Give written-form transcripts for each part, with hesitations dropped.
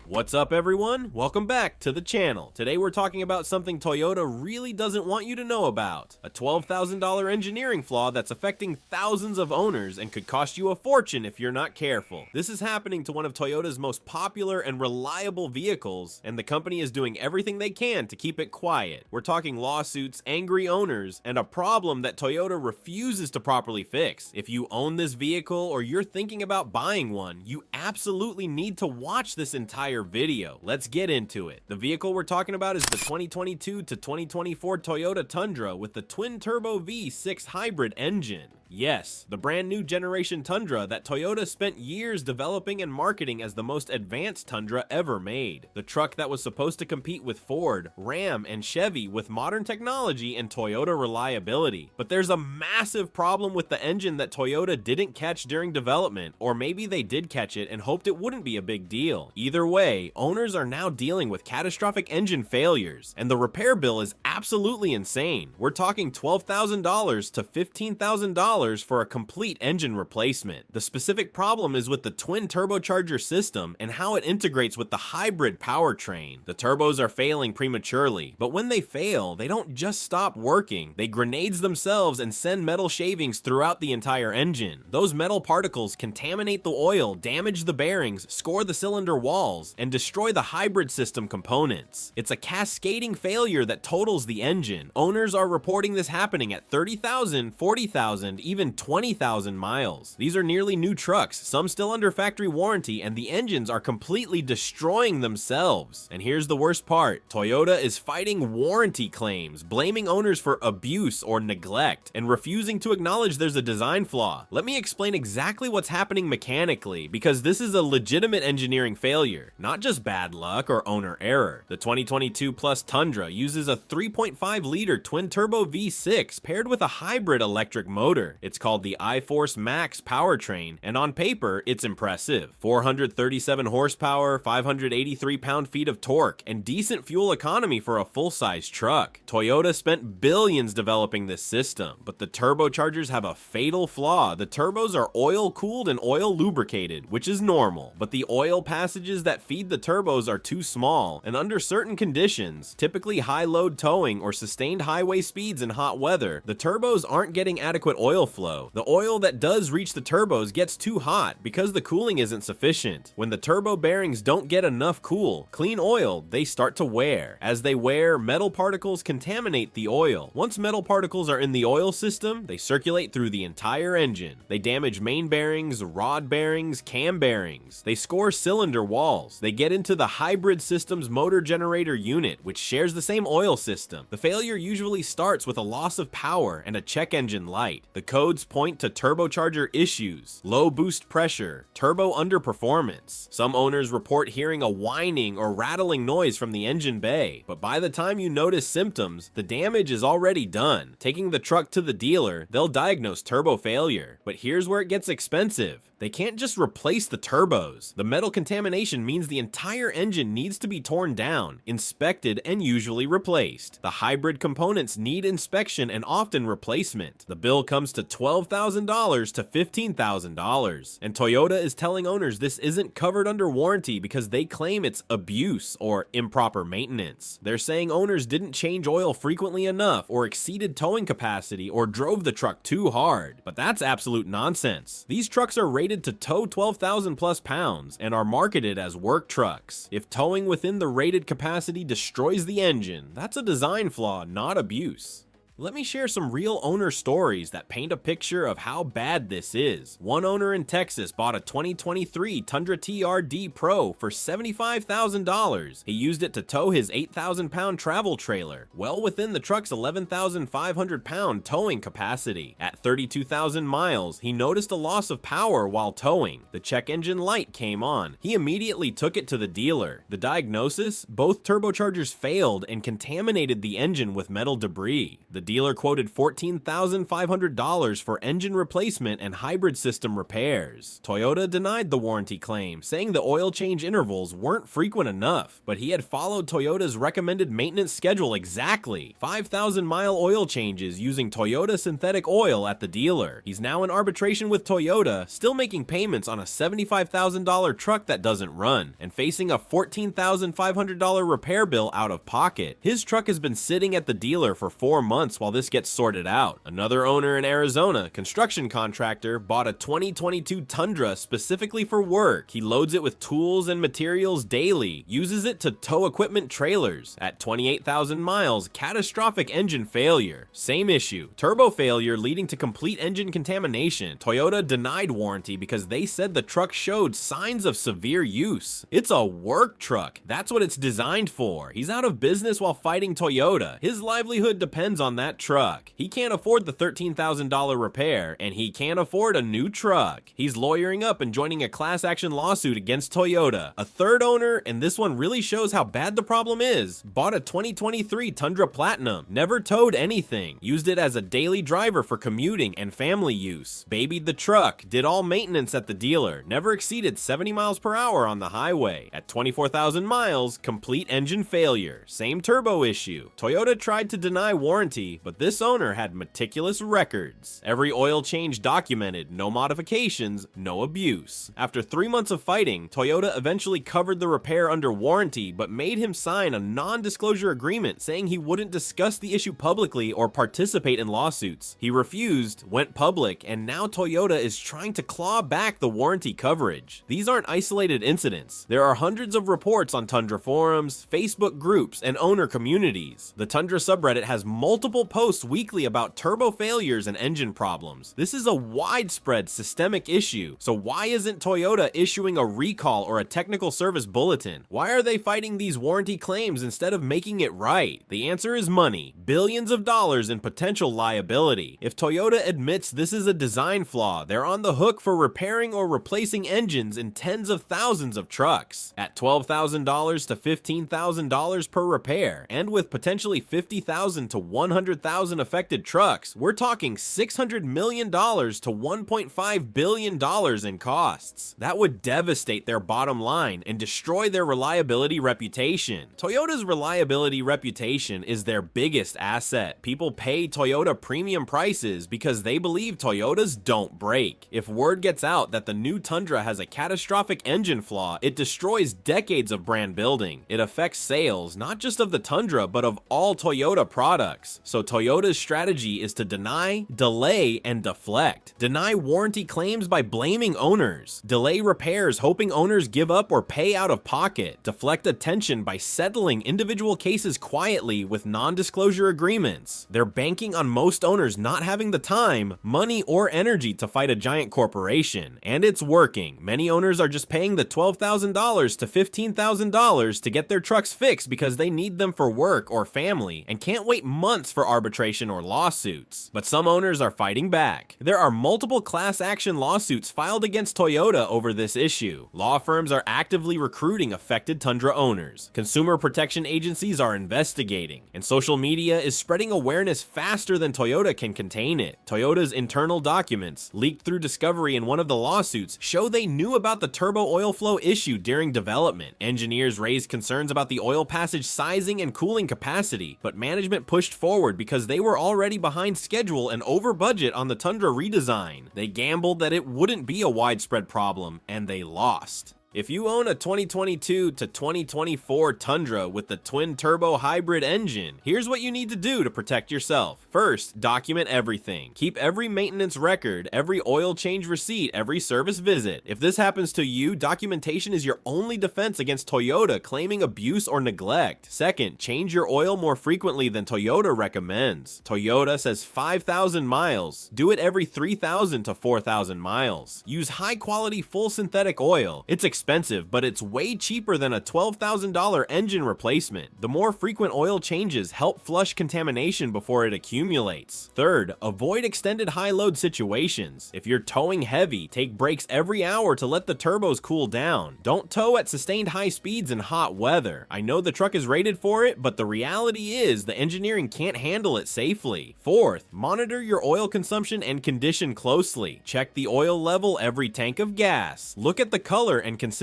What's up everyone? Welcome back to the channel. Today we're talking about something Toyota really doesn't want you to know about. A $12,000 engineering flaw that's affecting thousands of owners and could cost you a fortune if you're not careful. This is happening to one of Toyota's most popular and reliable vehicles, and the company is doing everything they can to keep it quiet. We're talking lawsuits, angry owners, and a problem that Toyota refuses to properly fix. If you own this vehicle or you're thinking about buying one, you absolutely need to watch this entire video. Let's get into it. The vehicle we're talking about is the 2022 to 2024 Toyota Tundra with the twin-turbo V6 hybrid engine. Yes, the brand new generation Tundra that Toyota spent years developing and marketing as the most advanced Tundra ever made. The truck that was supposed to compete with Ford, Ram, and Chevy with modern technology and Toyota reliability. But there's a massive problem with the engine that Toyota didn't catch during development, or maybe they did catch it and hoped it wouldn't be a big deal. Either way, owners are now dealing with catastrophic engine failures, and the repair bill is absolutely insane. We're talking $12,000 to $15,000 for a complete engine replacement. The specific problem is with the twin turbocharger system and how it integrates with the hybrid powertrain. The turbos are failing prematurely, but when they fail, they don't just stop working. They grenades themselves and send metal shavings throughout the entire engine. Those metal particles contaminate the oil, damage the bearings, score the cylinder walls, and destroy the hybrid system components. It's a cascading failure that totals the engine. Owners are reporting this happening at 30,000, 40,000, even 20,000 miles. These are nearly new trucks, some still under factory warranty, and the engines are completely destroying themselves. And here's the worst part. Toyota is fighting warranty claims, blaming owners for abuse or neglect, and refusing to acknowledge there's a design flaw. Let me explain exactly what's happening mechanically, because this is a legitimate engineering failure, not just bad luck or owner error. The 2022 Plus Tundra uses a 3.5-liter twin-turbo V6 paired with a hybrid electric motor. It's called the iForce Max powertrain, and on paper, it's impressive. 437 horsepower, 583 pound-feet of torque, and decent fuel economy for a full-size truck. Toyota spent billions developing this system, but the turbochargers have a fatal flaw. The turbos are oil-cooled and oil-lubricated, which is normal, but the oil passages that feed the turbos are too small, and under certain conditions, typically high-load towing or sustained highway speeds in hot weather, the turbos aren't getting adequate oil flow. The oil that does reach the turbos gets too hot because the cooling isn't sufficient. When the turbo bearings don't get enough clean oil, they start to wear. As they wear, metal particles contaminate the oil. Once metal particles are in the oil system, they circulate through the entire engine. They damage main bearings, rod bearings, cam bearings. They score cylinder walls. They get into the hybrid system's motor generator unit, which shares the same oil system. The failure usually starts with a loss of power and a check engine light. The codes point to turbocharger issues, low boost pressure, turbo underperformance. Some owners report hearing a whining or rattling noise from the engine bay, but by the time you notice symptoms, the damage is already done. Taking the truck to the dealer, they'll diagnose turbo failure. But here's where it gets expensive. They can't just replace the turbos. The metal contamination means the entire engine needs to be torn down, inspected, and usually replaced. The hybrid components need inspection and often replacement. The bill comes to $12,000 to $15,000. And Toyota is telling owners this isn't covered under warranty because they claim it's abuse or improper maintenance. They're saying owners didn't change oil frequently enough or exceeded towing capacity or drove the truck too hard. But that's absolute nonsense. These trucks are rated to tow 12,000 plus pounds and are marketed as work trucks. If towing within the rated capacity destroys the engine, that's a design flaw, not abuse. Let me share some real owner stories that paint a picture of how bad this is. One owner in Texas bought a 2023 Tundra TRD Pro for $75,000. He used it to tow his 8,000-pound travel trailer, well within the truck's 11,500-pound towing capacity. At 32,000 miles, he noticed a loss of power while towing. The check engine light came on. He immediately took it to the dealer. The diagnosis? Both turbochargers failed and contaminated the engine with metal debris. The dealer quoted $14,500 for engine replacement and hybrid system repairs. Toyota denied the warranty claim, saying the oil change intervals weren't frequent enough, but he had followed Toyota's recommended maintenance schedule exactly. 5,000-mile oil changes using Toyota synthetic oil at the dealer. He's now in arbitration with Toyota, still making payments on a $75,000 truck that doesn't run, and facing a $14,500 repair bill out of pocket. His truck has been sitting at the dealer for 4 months while this gets sorted out. Another owner in Arizona, construction contractor, bought a 2022 Tundra specifically for work. He loads it with tools and materials daily, uses it to tow equipment trailers. At 28,000 miles, catastrophic engine failure. Same issue, turbo failure leading to complete engine contamination. Toyota denied warranty because they said the truck showed signs of severe use. It's a work truck. That's what it's designed for. He's out of business while fighting Toyota. His livelihood depends on that truck. He can't afford the $13,000 repair, and he can't afford a new truck. He's lawyering up and joining a class action lawsuit against Toyota. A third owner, and this one really shows how bad the problem is, bought a 2023 Tundra Platinum, never towed anything, used it as a daily driver for commuting and family use, babied the truck, did all maintenance at the dealer, never exceeded 70 miles per hour on the highway. At 24,000 miles, complete engine failure, same turbo issue. Toyota tried to deny warranty, but this owner had meticulous records. Every oil change documented, no modifications, no abuse. After 3 months of fighting, Toyota eventually covered the repair under warranty, but made him sign a non-disclosure agreement saying he wouldn't discuss the issue publicly or participate in lawsuits. He refused, went public, and now Toyota is trying to claw back the warranty coverage. These aren't isolated incidents. There are hundreds of reports on Tundra forums, Facebook groups, and owner communities. The Tundra subreddit has multiple posts weekly about turbo failures and engine problems. This is a widespread systemic issue, so why isn't Toyota issuing a recall or a technical service bulletin? Why are they fighting these warranty claims instead of making it right? The answer is money. Billions of dollars in potential liability. If Toyota admits this is a design flaw, they're on the hook for repairing or replacing engines in tens of thousands of trucks. At $12,000 to $15,000 per repair, and with potentially 50,000 to 100,000 affected trucks, we're talking $600 million to $1.5 billion in costs. That would devastate their bottom line and destroy their reliability reputation. Toyota's reliability reputation is their biggest asset. People pay Toyota premium prices because they believe Toyotas don't break. If word gets out that the new Tundra has a catastrophic engine flaw, it destroys decades of brand building. It affects sales, not just of the Tundra, but of all Toyota products. So Toyota's strategy is to deny, delay, and deflect. Deny warranty claims by blaming owners. Delay repairs hoping owners give up or pay out of pocket. Deflect attention by settling individual cases quietly with non-disclosure agreements. They're banking on most owners not having the time, money, or energy to fight a giant corporation. And it's working. Many owners are just paying the $12,000 to $15,000 to get their trucks fixed because they need them for work or family and can't wait months for arbitration or lawsuits. But some owners are fighting back. There are multiple class action lawsuits filed against Toyota over this issue. Law firms are actively recruiting affected Tundra owners. Consumer protection agencies are investigating, and social media is spreading awareness faster than Toyota can contain it. Toyota's internal documents, leaked through discovery in one of the lawsuits, show they knew about the turbo oil flow issue during development. Engineers raised concerns about the oil passage sizing and cooling capacity, but management pushed forward because they were already behind schedule and over budget on the Tundra redesign. They gambled that it wouldn't be a widespread problem, and they lost. If you own a 2022 to 2024 Tundra with the twin turbo hybrid engine, here's what you need to do to protect yourself. First, document everything. Keep every maintenance record, every oil change receipt, every service visit. If this happens to you, documentation is your only defense against Toyota claiming abuse or neglect. Second, change your oil more frequently than Toyota recommends. Toyota says 5,000 miles. Do it every 3,000 to 4,000 miles. Use high quality full synthetic oil. It's expensive expensive, but it's way cheaper than a $12,000 engine replacement. The more frequent oil changes help flush contamination before it accumulates. Third, avoid extended high load situations. If you're towing heavy, take breaks every hour to let the turbos cool down. Don't tow at sustained high speeds in hot weather. I know the truck is rated for it, but the reality is the engineering can't handle it safely. Fourth, monitor your oil consumption and condition closely. Check the oil level every tank of gas. Look at the color and consistency.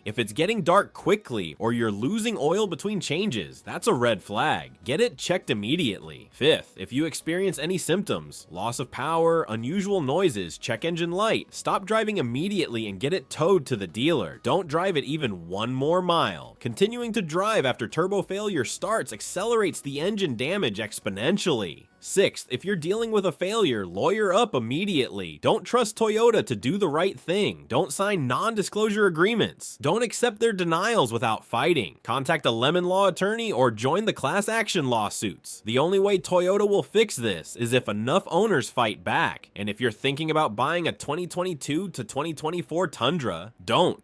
If it's getting dark quickly or you're losing oil between changes, that's a red flag. Get it checked immediately. Fifth, if you experience any symptoms, loss of power, unusual noises, check engine light, stop driving immediately and get it towed to the dealer. Don't drive it even one more mile. Continuing to drive after turbo failure starts accelerates the engine damage exponentially. Sixth, if you're dealing with a failure, lawyer up immediately. Don't trust Toyota to do the right thing. Don't sign non-disclosure agreements. Don't accept their denials without fighting. Contact a lemon law attorney or join the class action lawsuits. The only way Toyota will fix this is if enough owners fight back. And if you're thinking about buying a 2022 to 2024 Tundra,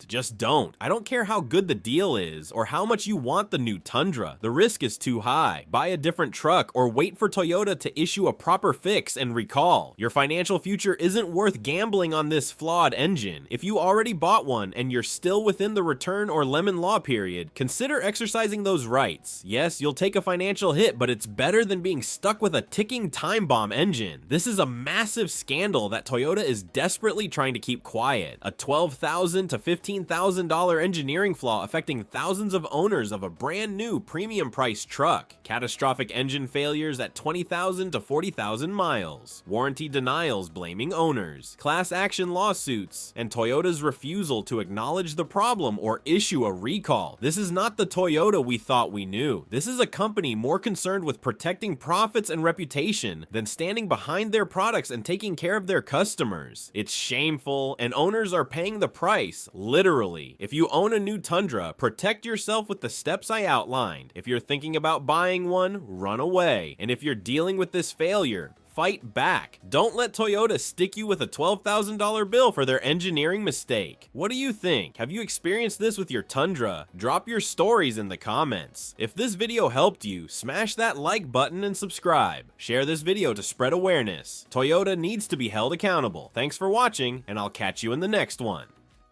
just don't. I don't care how good the deal is or how much you want the new Tundra. The risk is too high. Buy a different truck or wait for Toyota to issue a proper fix and recall. Your financial future isn't worth gambling on this flawed engine. If you already bought one and you're still within the return or lemon law period, consider exercising those rights. Yes, you'll take a financial hit, but it's better than being stuck with a ticking time bomb engine. This is a massive scandal that Toyota is desperately trying to keep quiet. A $12,000 to $15,000 engineering flaw affecting thousands of owners of a brand new premium price truck. Catastrophic engine failures at 20,000 to 40,000 miles, warranty denials blaming owners, class action lawsuits, and Toyota's refusal to acknowledge the problem or issue a recall. This is not the Toyota we thought we knew. This is a company more concerned with protecting profits and reputation than standing behind their products and taking care of their customers. It's shameful, and owners are paying the price, literally. If you own a new Tundra, protect yourself with the steps I outlined. If you're thinking about buying one, run away. And if you're dealing with this failure, fight back. Don't let Toyota stick you with a $12,000 bill for their engineering mistake. What do you think? Have you experienced this with your Tundra? Drop your stories in the comments. If this video helped you, smash that like button and subscribe. Share this video to spread awareness. Toyota needs to be held accountable. Thanks for watching, and I'll catch you in the next one.